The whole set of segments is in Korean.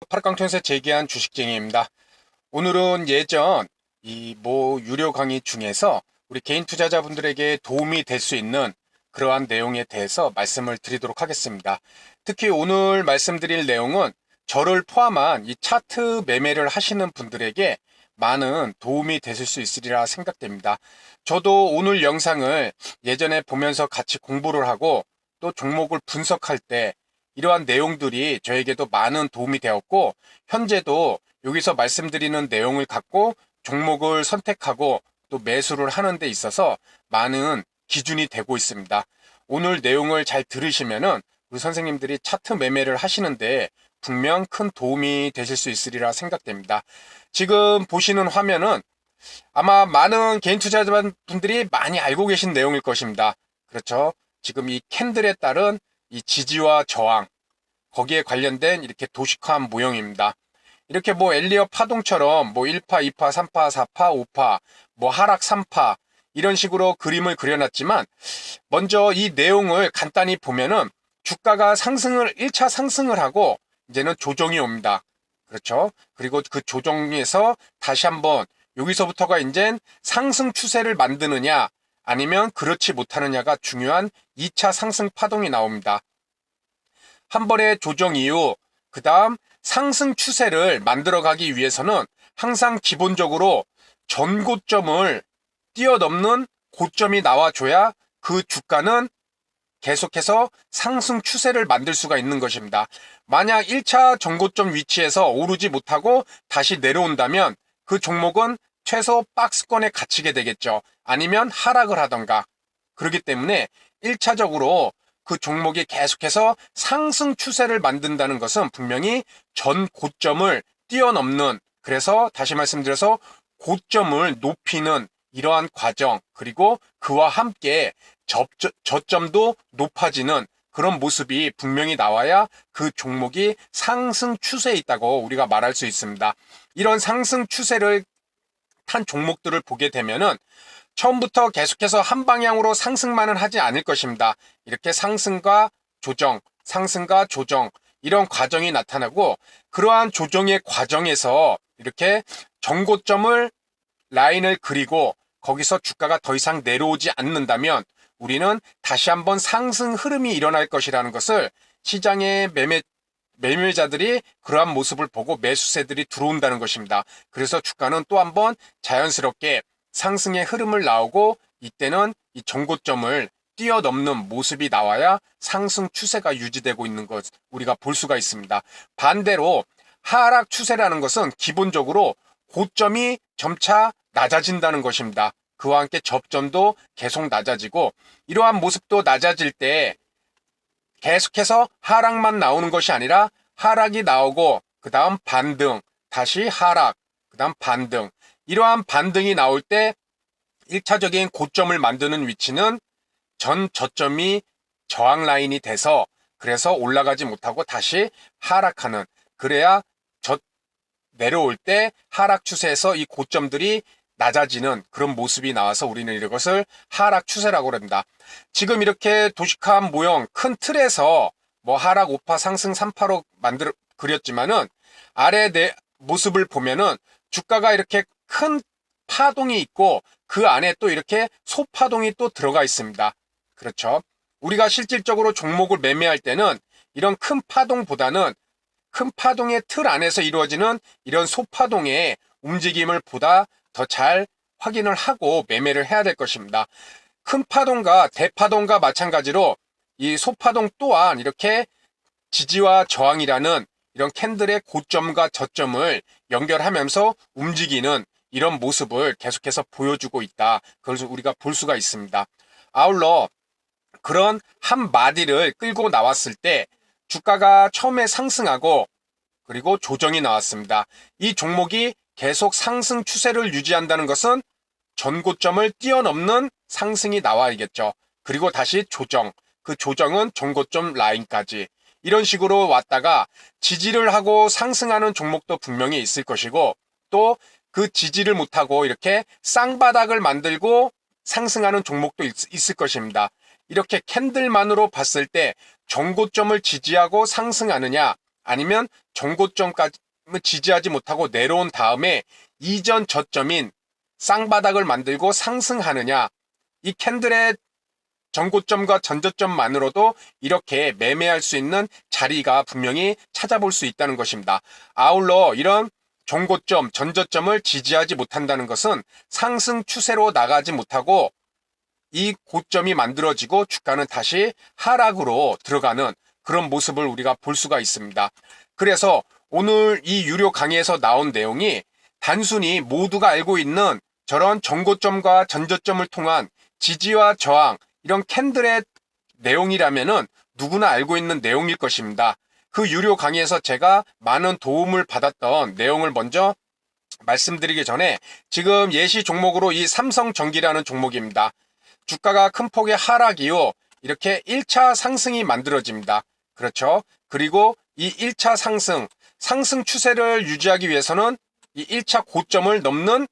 파락강통에서 재기한 주식쟁이입니다. 오늘은 예전 유료 강의 중에서 우리 개인 투자자분들에게 도움이 될 수 있는 그러한 내용에 대해서 말씀을 드리도록 하겠습니다. 특히 오늘 말씀드릴 내용은 저를 포함한 이 차트 매매를 하시는 분들에게 많은 도움이 되실 수 있으리라 생각됩니다. 저도 오늘 영상을 예전에 보면서 같이 공부를 하고 또 종목을 분석할 때 이러한 내용들이 저에게도 많은 도움이 되었고, 현재도 여기서 말씀드리는 내용을 갖고 종목을 선택하고 또 매수를 하는 데 있어서 많은 기준이 되고 있습니다. 오늘 내용을 잘 들으시면은 우리 선생님들이 차트 매매를 하시는데 분명 큰 도움이 되실 수 있으리라 생각됩니다. 지금 보시는 화면은 아마 많은 개인 투자자분들이 많이 알고 계신 내용일 것입니다. 그렇죠? 지금 이 캔들에 따른 이 지지와 저항, 거기에 관련된 이렇게 도식화한 모형입니다. 이렇게 엘리어 파동처럼 1파, 2파, 3파, 4파, 5파, 하락 3파 이런 식으로 그림을 그려놨지만, 먼저 이 내용을 간단히 보면은 주가가 1차 상승을 하고 이제는 조정이 옵니다. 그렇죠? 그리고 그 조정에서 다시 한번 여기서부터가 이제 상승 추세를 만드느냐 아니면 그렇지 못하느냐가 중요한 2차 상승 파동이 나옵니다. 한 번의 조정 이후 그 다음 상승 추세를 만들어가기 위해서는 항상 기본적으로 전고점을 뛰어넘는 고점이 나와줘야 그 주가는 계속해서 상승 추세를 만들 수가 있는 것입니다. 만약 1차 전고점 위치에서 오르지 못하고 다시 내려온다면 그 종목은 최소 박스권에 갇히게 되겠죠. 아니면 하락을 하던가. 그렇기 때문에 1차적으로 그 종목이 계속해서 상승 추세를 만든다는 것은 분명히 전 고점을 뛰어넘는, 그래서 다시 말씀드려서 고점을 높이는 이러한 과정, 그리고 그와 함께 저점도 높아지는 그런 모습이 분명히 나와야 그 종목이 상승 추세에 있다고 우리가 말할 수 있습니다. 이런 상승 추세를 탄 종목들을 보게 되면은 처음부터 계속해서 한 방향으로 상승만은 하지 않을 것입니다. 이렇게 상승과 조정, 상승과 조정, 이런 과정이 나타나고, 그러한 조정의 과정에서 이렇게 정고점을 라인을 그리고 거기서 주가가 더 이상 내려오지 않는다면 우리는 다시 한번 상승 흐름이 일어날 것이라는 것을 시장의 매매자들이 그러한 모습을 보고 매수세들이 들어온다는 것입니다. 그래서 주가는 또 한번 자연스럽게 상승의 흐름을 나오고, 이때는 이 정고점을 뛰어넘는 모습이 나와야 상승 추세가 유지되고 있는 것 우리가 볼 수가 있습니다. 반대로 하락 추세라는 것은 기본적으로 고점이 점차 낮아진다는 것입니다. 그와 함께 접점도 계속 낮아지고, 이러한 모습도 낮아질 때 계속해서 하락만 나오는 것이 아니라 하락이 나오고 그 다음 반등, 다시 하락, 그 다음 반등, 이러한 반등이 나올 때 1차적인 고점을 만드는 위치는 전 저점이 저항 라인이 돼서, 그래서 올라가지 못하고 다시 하락하는, 그래야 내려올 때 하락 추세에서 이 고점들이 낮아지는 그런 모습이 나와서 우리는 이것을 하락 추세라고 합니다. 지금 이렇게 도식화한 모형 큰 틀에서 하락 5파 상승 3파로 그렸지만은 아래 내 모습을 보면은 주가가 이렇게 큰 파동이 있고 그 안에 또 이렇게 소파동이 또 들어가 있습니다. 그렇죠? 우리가 실질적으로 종목을 매매할 때는 이런 큰 파동보다는 큰 파동의 틀 안에서 이루어지는 이런 소파동의 움직임을 보다 더 잘 확인을 하고 매매를 해야 될 것입니다. 큰 파동과 대파동과 마찬가지로 이 소파동 또한 이렇게 지지와 저항이라는 이런 캔들의 고점과 저점을 연결하면서 움직이는 이런 모습을 계속해서 보여주고 있다. 그걸 우리가 볼 수가 있습니다. 아울러 그런 한 마디를 끌고 나왔을 때 주가가 처음에 상승하고 그리고 조정이 나왔습니다. 이 종목이 계속 상승 추세를 유지한다는 것은 전고점을 뛰어넘는 상승이 나와야겠죠. 그리고 다시 조정, 그 조정은 전고점 라인까지 이런 식으로 왔다가 지지를 하고 상승하는 종목도 분명히 있을 것이고, 또 그 지지를 못하고 이렇게 쌍바닥을 만들고 상승하는 종목도 있을 것입니다. 이렇게 캔들만으로 봤을 때 전고점을 지지하고 상승하느냐 아니면 전고점까지 지지하지 못하고 내려온 다음에 이전 저점인 쌍바닥을 만들고 상승하느냐, 이 캔들의 전고점과 전저점만으로도 이렇게 매매할 수 있는 자리가 분명히 찾아볼 수 있다는 것입니다. 아울러 이런 전고점, 전저점을 지지하지 못한다는 것은 상승 추세로 나가지 못하고 이 고점이 만들어지고 주가는 다시 하락으로 들어가는 그런 모습을 우리가 볼 수가 있습니다. 그래서 오늘 이 유료 강의에서 나온 내용이 단순히 모두가 알고 있는 저런 전고점과 전저점을 통한 지지와 저항, 이런 캔들의 내용이라면은 누구나 알고 있는 내용일 것입니다. 그 유료 강의에서 제가 많은 도움을 받았던 내용을 먼저 말씀드리기 전에 지금 예시 종목으로 이 삼성전기라는 종목입니다. 주가가 큰 폭의 하락 이후 이렇게 1차 상승이 만들어집니다. 그렇죠? 그리고 이 1차 상승 추세를 유지하기 위해서는 이 1차 고점을 넘는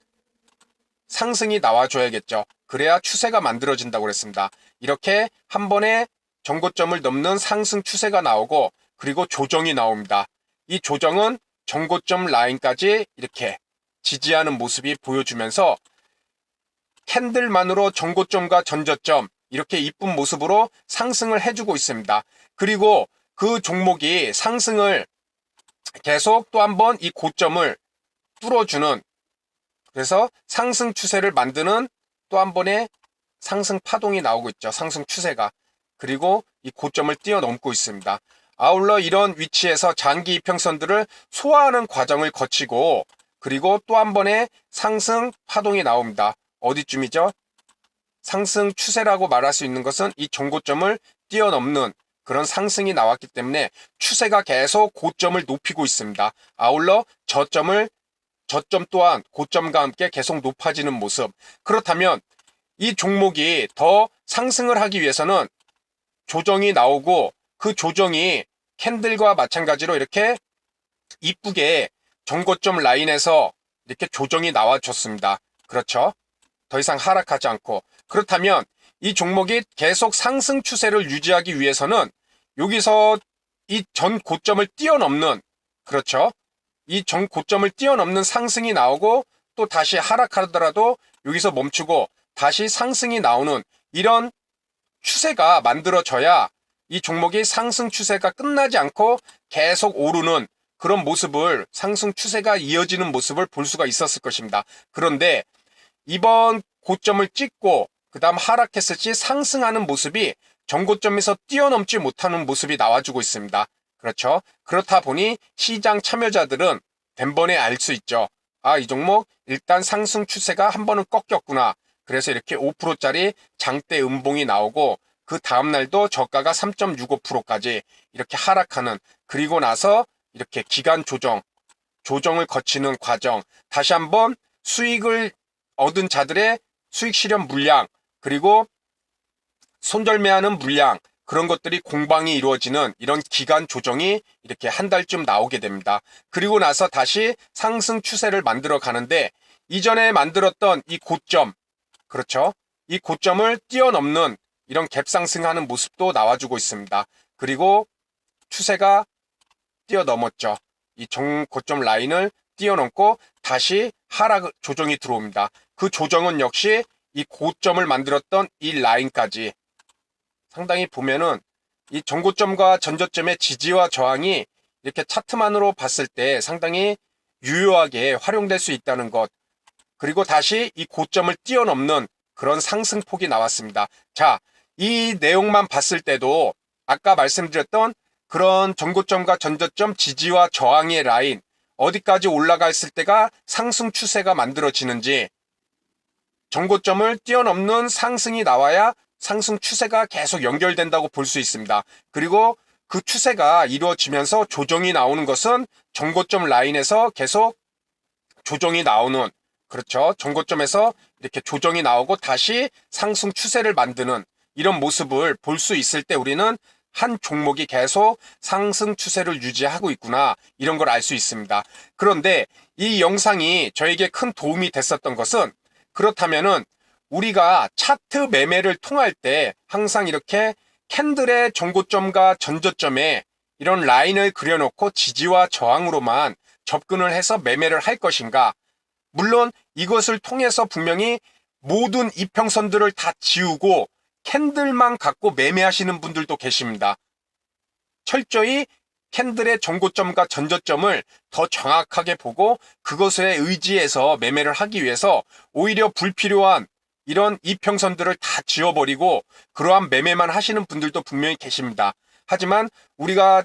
상승이 나와줘야겠죠. 그래야 추세가 만들어진다고 그랬습니다. 이렇게 한 번에 전고점을 넘는 상승 추세가 나오고 그리고 조정이 나옵니다. 이 조정은 전고점 라인까지 이렇게 지지하는 모습이 보여주면서 캔들만으로 전고점과 전저점 이렇게 이쁜 모습으로 상승을 해주고 있습니다. 그리고 그 종목이 상승을 계속 또 한 번 이 고점을 뚫어주는, 그래서 상승 추세를 만드는 또 한 번의 상승 파동이 나오고 있죠. 상승 추세가. 그리고 이 고점을 뛰어넘고 있습니다. 아울러 이런 위치에서 장기 이평선들을 소화하는 과정을 거치고 그리고 또 한 번의 상승 파동이 나옵니다. 어디쯤이죠? 상승 추세라고 말할 수 있는 것은 이 전고점을 뛰어넘는 그런 상승이 나왔기 때문에 추세가 계속 고점을 높이고 있습니다. 아울러 저점 또한 고점과 함께 계속 높아지는 모습. 그렇다면 이 종목이 더 상승을 하기 위해서는 조정이 나오고 그 조정이 캔들과 마찬가지로 이렇게 이쁘게 전고점 라인에서 이렇게 조정이 나와줬습니다. 그렇죠? 더 이상 하락하지 않고. 그렇다면 이 종목이 계속 상승 추세를 유지하기 위해서는 여기서 이 전 고점을 뛰어넘는, 그렇죠? 이 전 고점을 뛰어넘는 상승이 나오고 또 다시 하락하더라도 여기서 멈추고 다시 상승이 나오는 이런 추세가 만들어져야 이 종목이 상승 추세가 끝나지 않고 계속 오르는 그런 모습을, 상승 추세가 이어지는 모습을 볼 수가 있었을 것입니다. 그런데 이번 고점을 찍고 그 다음 하락했을 때 상승하는 모습이 전고점에서 뛰어넘지 못하는 모습이 나와주고 있습니다. 그렇죠? 그렇다 보니 시장 참여자들은 단번에 알 수 있죠. 아, 이 종목 일단 상승 추세가 한 번은 꺾였구나. 그래서 이렇게 5%짜리 장대 음봉이 나오고 그 다음날도 저가가 3.65%까지 이렇게 하락하는, 그리고 나서 이렇게 기간 조정을 거치는 과정, 다시 한번 수익을 얻은 자들의 수익 실현 물량, 그리고 손절매하는 물량, 그런 것들이 공방이 이루어지는 이런 기간 조정이 이렇게 한 달쯤 나오게 됩니다. 그리고 나서 다시 상승 추세를 만들어 가는데 이전에 만들었던 이 고점, 그렇죠? 이 고점을 뛰어넘는 이런 갭상승하는 모습도 나와주고 있습니다. 그리고 추세가 뛰어넘었죠. 이 고점 라인을 뛰어넘고 다시 하락 조정이 들어옵니다. 그 조정은 역시 이 고점을 만들었던 이 라인까지 상당히 보면은 이 전고점과 전저점의 지지와 저항이 이렇게 차트만으로 봤을 때 상당히 유효하게 활용될 수 있다는 것, 그리고 다시 이 고점을 뛰어넘는 그런 상승폭이 나왔습니다. 자, 이 내용만 봤을 때도 아까 말씀드렸던 그런 전고점과 전저점 지지와 저항의 라인, 어디까지 올라갔을 때가 상승 추세가 만들어지는지, 전고점을 뛰어넘는 상승이 나와야 상승 추세가 계속 연결된다고 볼 수 있습니다. 그리고 그 추세가 이루어지면서 조정이 나오는 것은 전고점 라인에서 계속 조정이 나오는, 그렇죠? 전고점에서 이렇게 조정이 나오고 다시 상승 추세를 만드는 이런 모습을 볼 수 있을 때 우리는 한 종목이 계속 상승 추세를 유지하고 있구나, 이런 걸 알 수 있습니다. 그런데 이 영상이 저에게 큰 도움이 됐었던 것은, 그렇다면은 우리가 차트 매매를 통할 때 항상 이렇게 캔들의 전고점과 전저점에 이런 라인을 그려놓고 지지와 저항으로만 접근을 해서 매매를 할 것인가? 물론 이것을 통해서 분명히 모든 이평선들을 다 지우고 캔들만 갖고 매매하시는 분들도 계십니다. 철저히 캔들의 전고점과 전저점을 더 정확하게 보고 그것에 의지해서 매매를 하기 위해서 오히려 불필요한 이런 이평선들을 다 지워버리고 그러한 매매만 하시는 분들도 분명히 계십니다. 하지만 우리가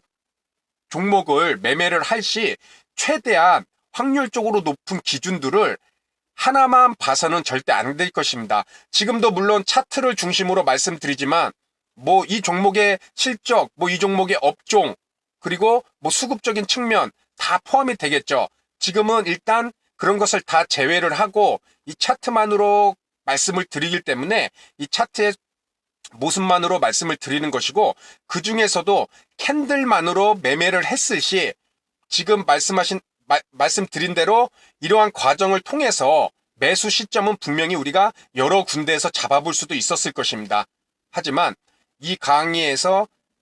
종목을 매매를 할 시 최대한 확률적으로 높은 기준들을 하나만 봐서는 절대 안 될 것입니다. 지금도 물론 차트를 중심으로 말씀드리지만 뭐 이 종목의 실적, 뭐 이 종목의 업종, 그리고 뭐 수급적인 측면 다 포함이 되겠죠. 지금은 일단 그런 것을 다 제외를 하고 이 차트만으로 말씀을 드리기 때문에 이 차트의 모습만으로 말씀을 드리는 것이고, 그 중에서도 캔들만으로 매매를 했을 시 지금 말씀드린 대로 이러한 과정을 통해서 매수 시점은 분명히 우리가 여러 군데에서 잡아볼 수도 있었을 것입니다. 하지만 이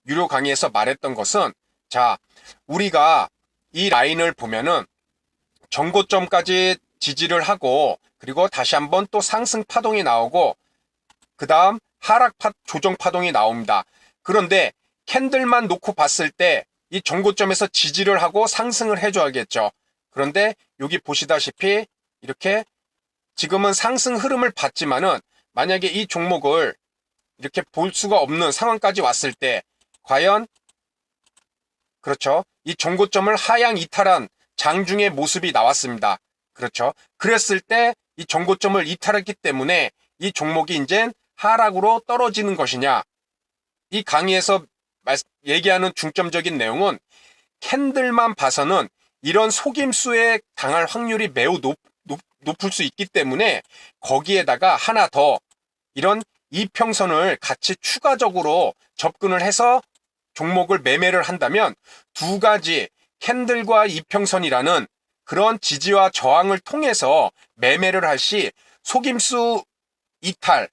유료 강의에서 말했던 것은, 자, 우리가 이 라인을 보면은 전고점까지 지지를 하고, 그리고 다시 한번 또 상승 파동이 나오고, 그 다음 조정 파동이 나옵니다. 그런데 캔들만 놓고 봤을 때 이 전고점에서 지지를 하고 상승을 해줘야겠죠. 그런데 여기 보시다시피 이렇게 지금은 상승 흐름을 봤지만은 만약에 이 종목을 이렇게 볼 수가 없는 상황까지 왔을 때 과연, 그렇죠, 이 전고점을 하향 이탈한 장중의 모습이 나왔습니다. 그렇죠. 그랬을 때 이 전고점을 이탈했기 때문에 이 종목이 이제 하락으로 떨어지는 것이냐. 이 강의에서 얘기하는 중점적인 내용은 캔들만 봐서는 이런 속임수에 당할 확률이 매우 높을 수 있기 때문에 거기에다가 하나 더 이런 이평선을 같이 추가적으로 접근을 해서 종목을 매매를 한다면 두 가지 캔들과 이평선이라는 그런 지지와 저항을 통해서 매매를 할 시 속임수 이탈,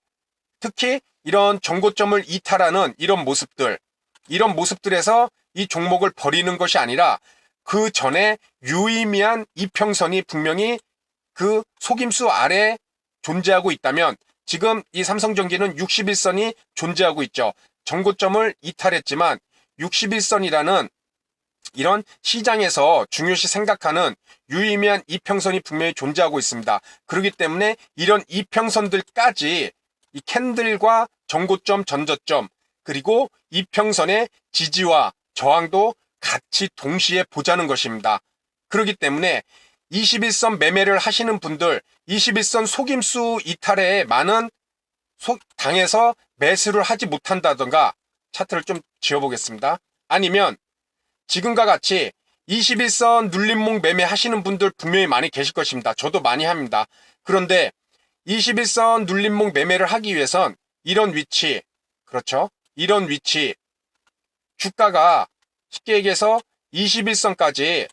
특히 이런 전고점을 이탈하는 이런 모습들에서 이 종목을 버리는 것이 아니라 그 전에 유의미한 이평선이 분명히 그 속임수 아래에 존재하고 있다면, 지금 이 삼성전기는 61선이 존재하고 있죠. 전고점을 이탈했지만 61선이라는 이런 시장에서 중요시 생각하는 유의미한 이평선이 분명히 존재하고 있습니다. 그렇기 때문에 이런 이평선들까지 이 캔들과 전고점, 전저점, 그리고 이평선의 지지와 저항도 같이 동시에 보자는 것입니다. 그렇기 때문에 21선 매매를 하시는 분들, 21선 속임수 이탈에 많은 당해서 매수를 하지 못한다던가, 차트를 좀 지워보겠습니다. 아니면 지금과 같이 21선 눌림목 매매 하시는 분들 분명히 많이 계실 것입니다. 저도 많이 합니다. 그런데 21선 눌림목 매매를 하기 위해선 이런 위치, 그렇죠? 이런 위치, 주가가 쉽게 얘기해서 21선까지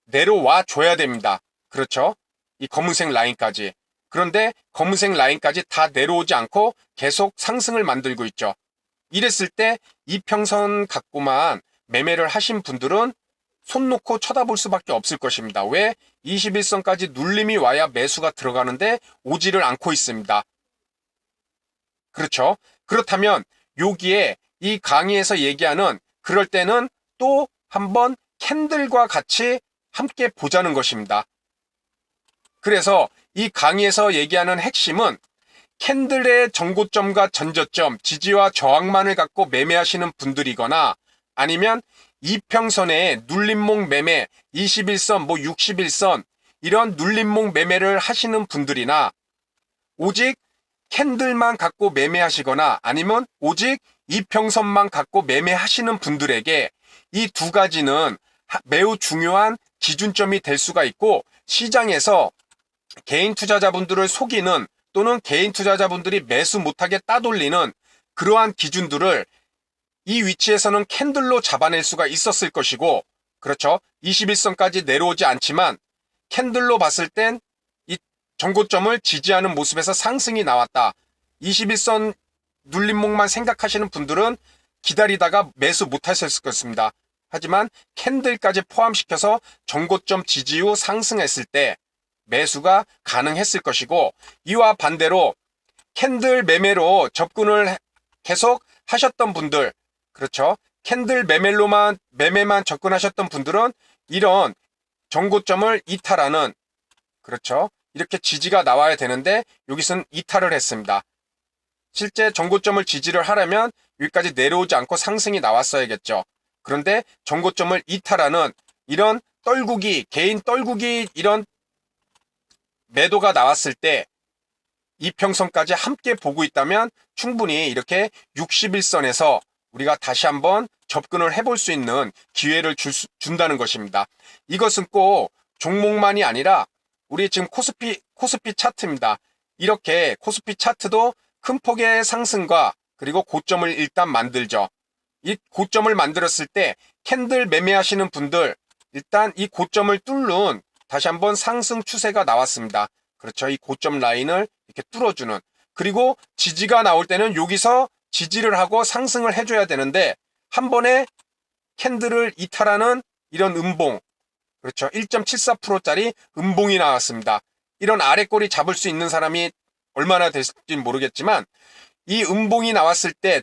내려와 줘야 됩니다. 그렇죠? 이 검은색 라인까지. 그런데 검은색 라인까지 다 내려오지 않고 계속 상승을 만들고 있죠. 이랬을 때 이평선 갖고만 매매를 하신 분들은 손 놓고 쳐다볼 수밖에 없을 것입니다. 왜? 21선까지 눌림이 와야 매수가 들어가는데 오지를 않고 있습니다. 그렇죠? 그렇다면 여기에 이 강의에서 얘기하는, 그럴 때는 또 한번 캔들과 같이 함께 보자는 것입니다. 그래서 이 강의에서 얘기하는 핵심은 캔들의 전고점과 전저점, 지지와 저항만을 갖고 매매하시는 분들이거나, 아니면 이평선의 눌림목 매매, 21선, 61선 이런 눌림목 매매를 하시는 분들이나, 오직 캔들만 갖고 매매하시거나 아니면 오직 이평선만 갖고 매매하시는 분들에게 이 두 가지는 매우 중요한 기준점이 될 수가 있고, 시장에서 개인 투자자분들을 속이는, 또는 개인 투자자분들이 매수 못하게 따돌리는 그러한 기준들을 이 위치에서는 캔들로 잡아낼 수가 있었을 것이고, 그렇죠? 21선까지 내려오지 않지만 캔들로 봤을 땐 이 전고점을 지지하는 모습에서 상승이 나왔다. 21선 눌림목만 생각하시는 분들은 기다리다가 매수 못하셨을 것입니다. 하지만 캔들까지 포함시켜서 전고점 지지 후 상승했을 때 매수가 가능했을 것이고, 이와 반대로 캔들 매매로 접근을 계속 하셨던 분들, 그렇죠? 캔들 매매만 접근하셨던 분들은 이런 전고점을 이탈하는, 그렇죠? 이렇게 지지가 나와야 되는데 여기서는 이탈을 했습니다. 실제 전고점을 지지를 하려면 여기까지 내려오지 않고 상승이 나왔어야겠죠. 그런데 전고점을 이탈하는 이런 떨구기, 개인 떨구기 이런 매도가 나왔을 때 이평선까지 함께 보고 있다면 충분히 이렇게 61선에서 우리가 다시 한번 접근을 해볼 수 있는 기회를 준다는 것입니다. 이것은 꼭 종목만이 아니라 우리 지금 코스피 차트입니다. 이렇게 코스피 차트도 큰 폭의 상승과 그리고 고점을 일단 만들죠. 이 고점을 만들었을 때 캔들 매매하시는 분들, 일단 이 고점을 뚫는 다시 한번 상승 추세가 나왔습니다. 그렇죠. 이 고점 라인을 이렇게 뚫어주는, 그리고 지지가 나올 때는 여기서 지지를 하고 상승을 해줘야 되는데 한 번에 캔들을 이탈하는 이런 음봉, 그렇죠. 1.74%짜리 음봉이 나왔습니다. 이런 아래꼬리 잡을 수 있는 사람이 얼마나 될지 모르겠지만 이 음봉이 나왔을 때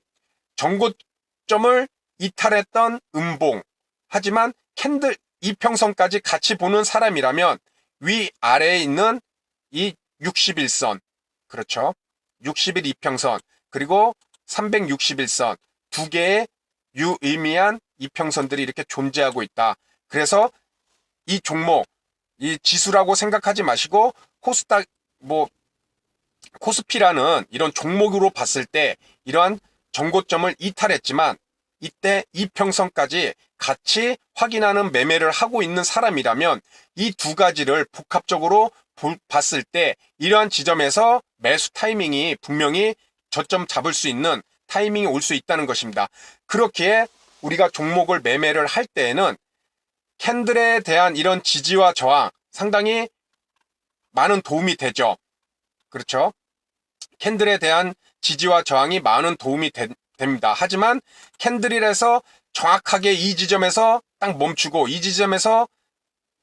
전고점을 이탈했던 음봉, 하지만 캔들 이평선까지 같이 보는 사람이라면 위아래에 있는 이 61선, 그렇죠. 60일 이평선 그리고 361선 두 개의 유의미한 이평선들이 이렇게 존재하고 있다. 그래서 이 종목, 이 지수라고 생각하지 마시고 코스닥, 코스피라는 이런 종목으로 봤을 때 이러한 전고점을 이탈했지만 이때 이평선까지 같이 확인하는 매매를 하고 있는 사람이라면 이 두 가지를 복합적으로 봤을 때 이러한 지점에서 매수 타이밍이 분명히 저점 잡을 수 있는 타이밍이 올 수 있다는 것입니다. 그렇기에 우리가 종목을 매매를 할 때에는 캔들에 대한 이런 지지와 저항 상당히 많은 도움이 되죠. 그렇죠? 캔들에 대한 지지와 저항이 많은 도움이 됩니다. 하지만 캔들이라서 정확하게 이 지점에서 딱 멈추고, 이 지점에서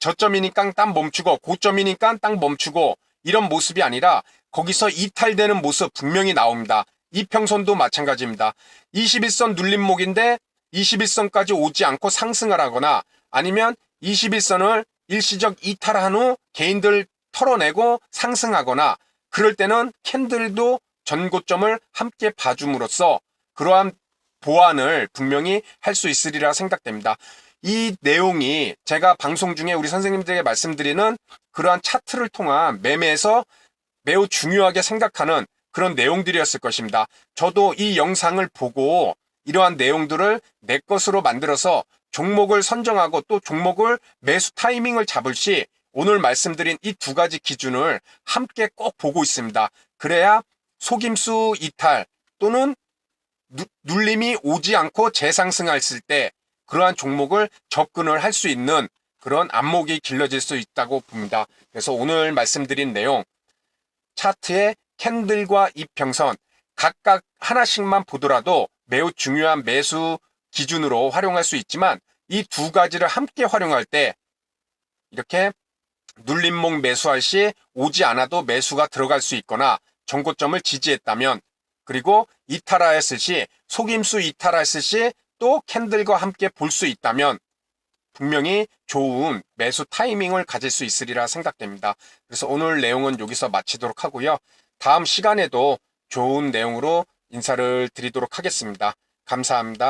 저점이니까 딱 멈추고, 고점이니까 딱 멈추고, 이런 모습이 아니라 거기서 이탈되는 모습 분명히 나옵니다. 이평선도 마찬가지입니다. 21선 눌림목인데 21선까지 오지 않고 상승을 하거나 아니면 21선을 일시적 이탈한 후 개인들 털어내고 상승하거나, 그럴 때는 캔들도 전고점을 함께 봐줌으로써 그러한 보완을 분명히 할 수 있으리라 생각됩니다. 이 내용이 제가 방송 중에 우리 선생님들에게 말씀드리는 그러한 차트를 통한 매매에서 매우 중요하게 생각하는 그런 내용들이었을 것입니다. 저도 이 영상을 보고 이러한 내용들을 내 것으로 만들어서 종목을 선정하고 또 종목을 매수 타이밍을 잡을 시 오늘 말씀드린 이 두 가지 기준을 함께 꼭 보고 있습니다. 그래야 속임수 이탈 또는 눌림이 오지 않고 재상승했을 때 그러한 종목을 접근을 할 수 있는 그런 안목이 길러질 수 있다고 봅니다. 그래서 오늘 말씀드린 내용, 차트의 캔들과 이평선 각각 하나씩만 보더라도 매우 중요한 매수 기준으로 활용할 수 있지만 이 두 가지를 함께 활용할 때 이렇게 눌림목 매수할 시 오지 않아도 매수가 들어갈 수 있거나 전고점을 지지했다면, 그리고 이탈하였을 시, 속임수 이탈했을 시 또 캔들과 함께 볼 수 있다면 분명히 좋은 매수 타이밍을 가질 수 있으리라 생각됩니다. 그래서 오늘 내용은 여기서 마치도록 하고요. 다음 시간에도 좋은 내용으로 인사를 드리도록 하겠습니다. 감사합니다.